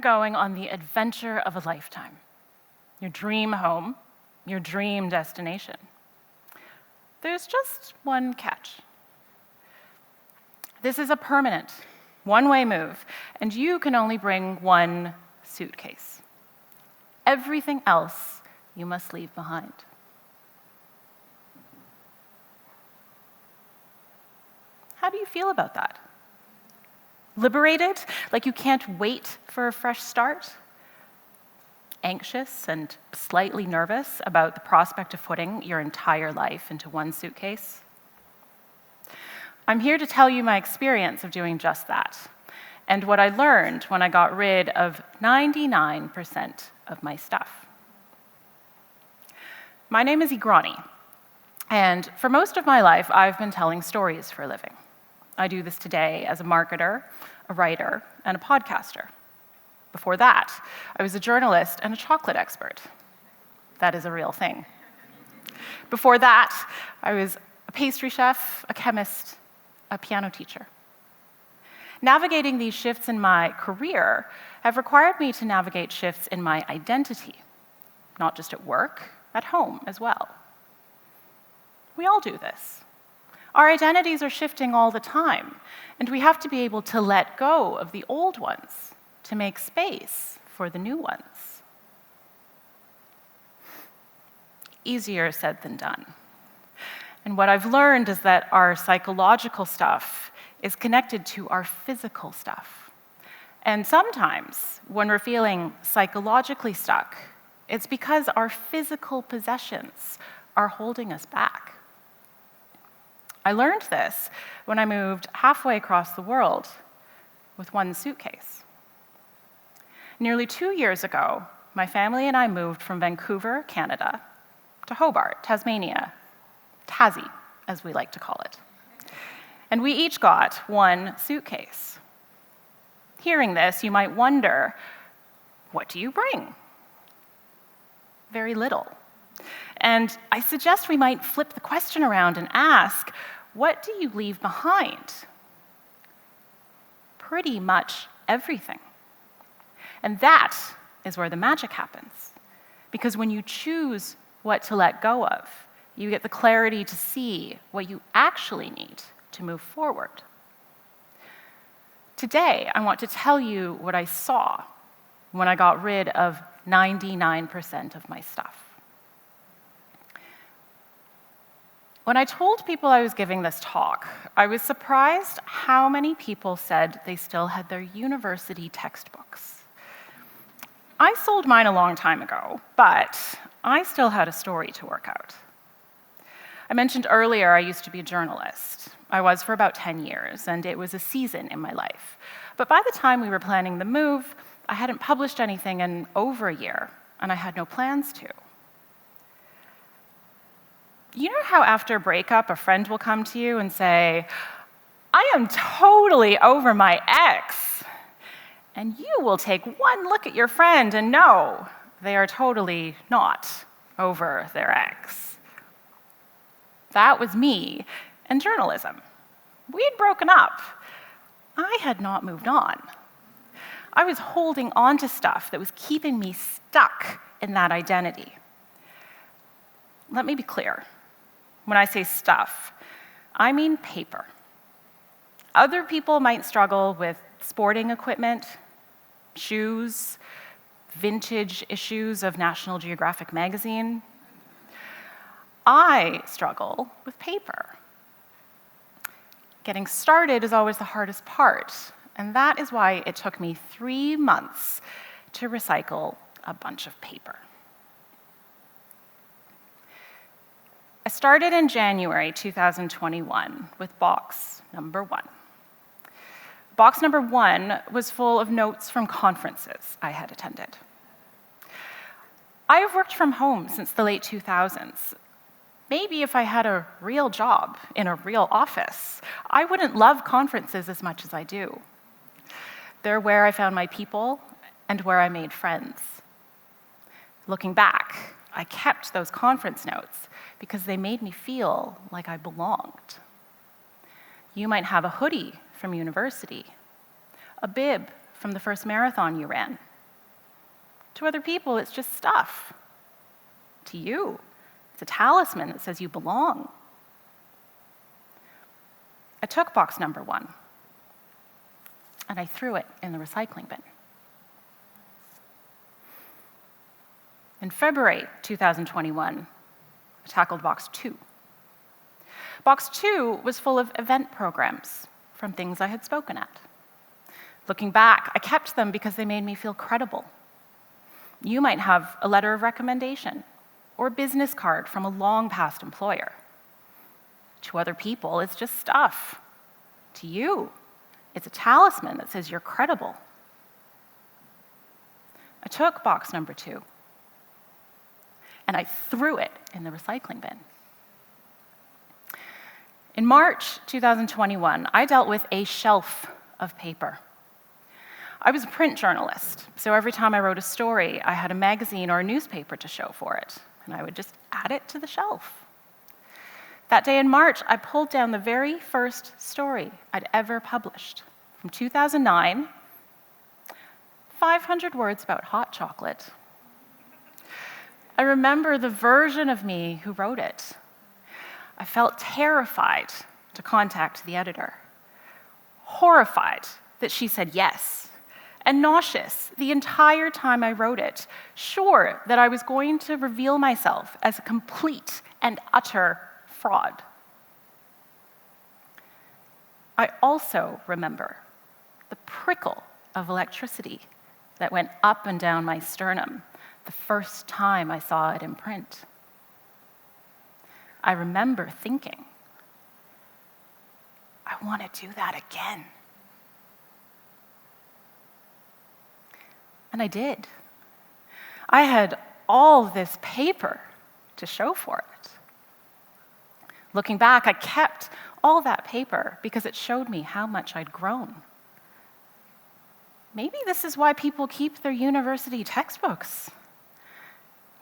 going on the adventure of a lifetime, your dream home, your dream destination. There's just one catch. This is a permanent, one-way move, and you can only bring one suitcase. Everything else you must leave behind. How do you feel about that? Liberated, like you can't wait for a fresh start? Anxious and slightly nervous about the prospect of putting your entire life into one suitcase? I'm here to tell you my experience of doing just that, and what I learned when I got rid of 99% of my stuff. My name is Eagranie, and for most of my life, I've been telling stories for a living. I do this today as a marketer, a writer, and a podcaster. Before that, I was a journalist and a chocolate expert. That is a real thing. Before that, I was a pastry chef, a chemist, a piano teacher. Navigating these shifts in my career have required me to navigate shifts in my identity, not just at work, at home as well. We all do this. Our identities are shifting all the time, and we have to be able to let go of the old ones to make space for the new ones. Easier said than done. And what I've learned is that our psychological stuff is connected to our physical stuff. And sometimes, when we're feeling psychologically stuck, it's because our physical possessions are holding us back. I learned this when I moved halfway across the world with one suitcase. Nearly 2 years ago, my family and I moved from Vancouver, Canada, to Hobart, Tasmania, Tassie, as we like to call it. And we each got one suitcase. Hearing this, you might wonder, what do you bring? Very little. And I suggest we might flip the question around and ask, what do you leave behind? Pretty much everything. And that is where the magic happens. Because when you choose what to let go of, you get the clarity to see what you actually need to move forward. Today, I want to tell you what I saw when I got rid of 99% of my stuff. When I told people I was giving this talk, I was surprised how many people said they still had their university textbooks. I sold mine a long time ago, but I still had a story to work out. I mentioned earlier I used to be a journalist. I was for about 10 years, and it was a season in my life. But by the time we were planning the move, I hadn't published anything in over a year, and I had no plans to. You know how after a breakup, a friend will come to you and say, I am totally over my ex. And you will take one look at your friend and know they are totally not over their ex. That was me and journalism. We had broken up. I had not moved on. I was holding on to stuff that was keeping me stuck in that identity. Let me be clear. When I say stuff, I mean paper. Other people might struggle with sporting equipment, shoes, vintage issues of National Geographic magazine. I struggle with paper. Getting started is always the hardest part, and that is why it took me 3 months to recycle a bunch of paper. I started in January 2021 with box number 1. Box number 1 was full of notes from conferences I had attended. I have worked from home since the late 2000s. Maybe if I had a real job in a real office, I wouldn't love conferences as much as I do. They're where I found my people and where I made friends. Looking back, I kept those conference notes because they made me feel like I belonged. You might have a hoodie from university, a bib from the first marathon you ran, To other people, it's just stuff. To you, it's a talisman that says you belong. I took box number 1, and I threw it in the recycling bin. In February 2021, I tackled box 2. Box 2 was full of event programs from things I had spoken at. Looking back, I kept them because they made me feel credible. You might have a letter of recommendation or a business card from a long-past employer. To other people, it's just stuff. To you, it's a talisman that says you're credible. I took box number 2, and I threw it in the recycling bin. In March 2021, I dealt with a shelf of paper. I was a print journalist, so every time I wrote a story, I had a magazine or a newspaper to show for it, and I would just add it to the shelf. That day in March, I pulled down the very first story I'd ever published. From 2009, 500 words about hot chocolate. I remember the version of me who wrote it. I felt terrified to contact the editor, horrified that she said yes, and nauseous the entire time I wrote it, sure that I was going to reveal myself as a complete and utter fraud. I also remember the prickle of electricity that went up and down my sternum the first time I saw it in print. I remember thinking, I want to do that again. And I did. I had all this paper to show for it. Looking back, I kept all that paper because it showed me how much I'd grown. Maybe this is why people keep their university textbooks.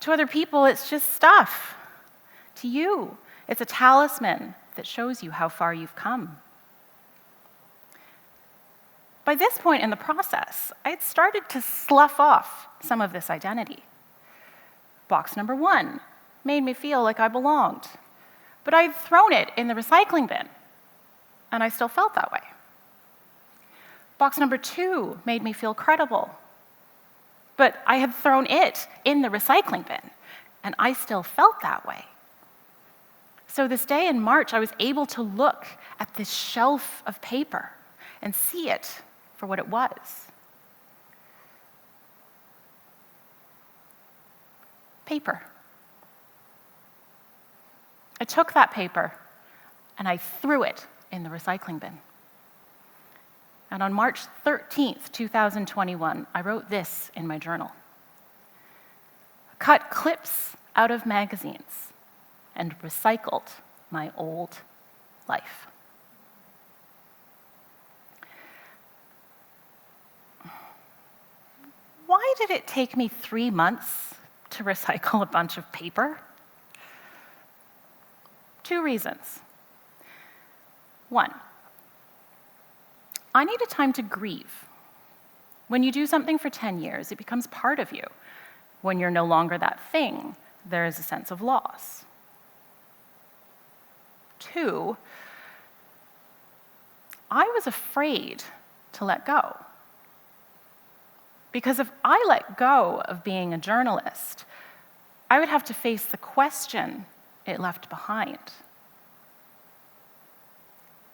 To other people, it's just stuff. To you, it's a talisman that shows you how far you've come. By this point in the process, I had started to slough off some of this identity. Box number 1 made me feel like I belonged, but I had thrown it in the recycling bin, and I still felt that way. Box number 2 made me feel credible, but I had thrown it in the recycling bin, and I still felt that way. So this day in March, I was able to look at this shelf of paper and see it for what it was. Paper. I took that paper and I threw it in the recycling bin. And on March 13th, 2021, I wrote this in my journal. Cut clips out of magazines and recycled my old life. Why did it take me 3 months to recycle a bunch of paper? 2 reasons. 1, I needed time to grieve. When you do something for 10 years, it becomes part of you. When you're no longer that thing, there is a sense of loss. 2, I was afraid to let go. Because if I let go of being a journalist, I would have to face the question it left behind.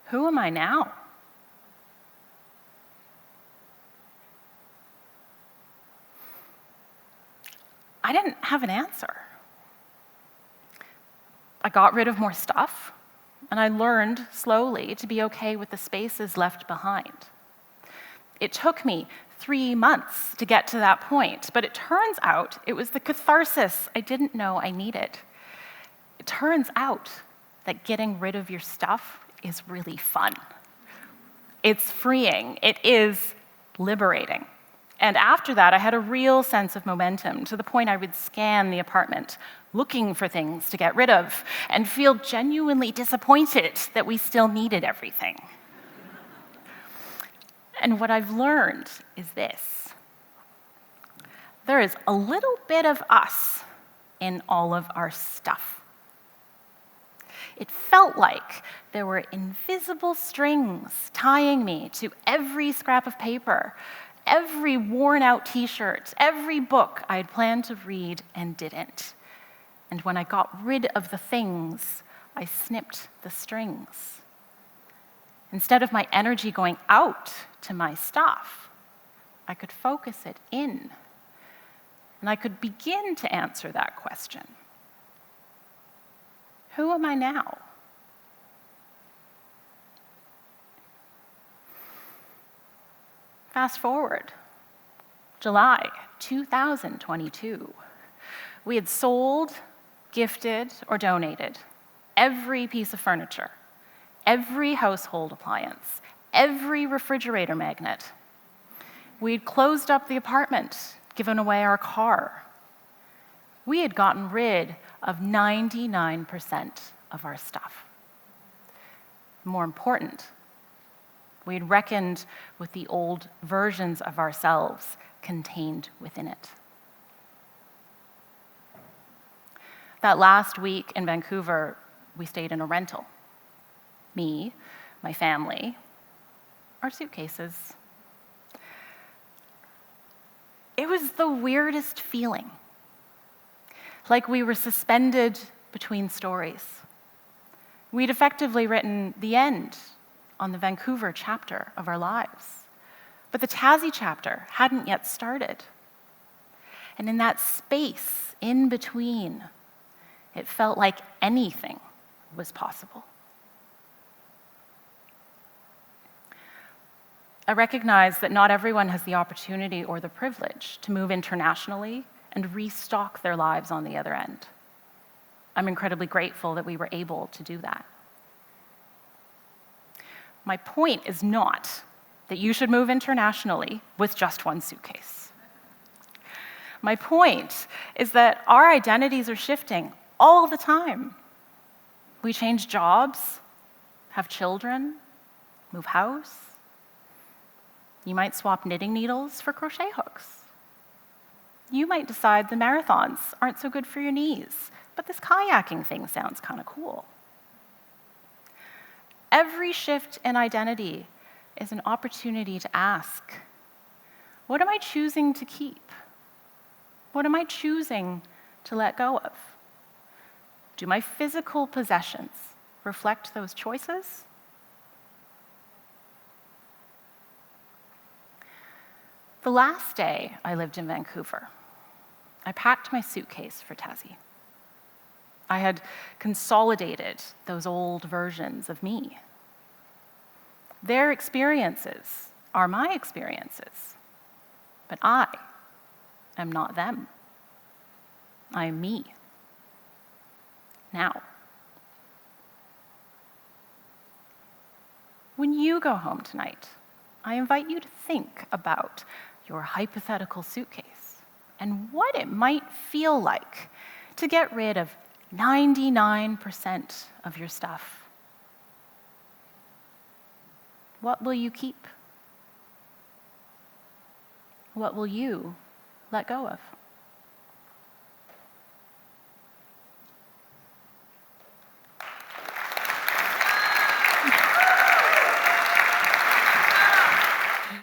Who am I now? I didn't have an answer. I got rid of more stuff, and I learned slowly to be okay with the spaces left behind. It took me 3 months to get to that point, but it turns out it was the catharsis I didn't know I needed. It turns out that getting rid of your stuff is really fun. It's freeing. It is liberating. And after that, I had a real sense of momentum to the point I would scan the apartment, looking for things to get rid of, and feel genuinely disappointed that we still needed everything. And what I've learned is this. there is a little bit of us in all of our stuff. It felt like there were invisible strings tying me to every scrap of paper, every worn-out t-shirt, every book I had planned to read and didn't. And when I got rid of the things, I snipped the strings. Instead of my energy going out to my stuff, I could focus it in. And I could begin to answer that question. Who am I now? Fast forward, July 2022. We had sold, gifted, or donated every piece of furniture, every household appliance, every refrigerator magnet. We'd closed up the apartment, given away our car. We had gotten rid of 99% of our stuff. More important, we had reckoned with the old versions of ourselves contained within it. That last week in Vancouver, we stayed in a rental. Me, my family, our suitcases. It was the weirdest feeling. Like we were suspended between stories. We'd effectively written the end on the Vancouver chapter of our lives. But the Tassie chapter hadn't yet started. And in that space in between, it felt like anything was possible. I recognize that not everyone has the opportunity or the privilege to move internationally and restock their lives on the other end. I'm incredibly grateful that we were able to do that. My point is not that you should move internationally with just one suitcase. My point is that our identities are shifting all the time. We change jobs, have children, move house. You might swap knitting needles for crochet hooks. You might decide the marathons aren't so good for your knees, but this kayaking thing sounds kind of cool. Every shift in identity is an opportunity to ask, what am I choosing to keep? What am I choosing to let go of? Do my physical possessions reflect those choices? The last day I lived in Vancouver, I packed my suitcase for Tassie. I had consolidated those old versions of me. Their experiences are my experiences, but I am not them. I am me. Now, when you go home tonight, I invite you to think about your hypothetical suitcase and what it might feel like to get rid of 99% of your stuff. What will you keep? What will you let go of?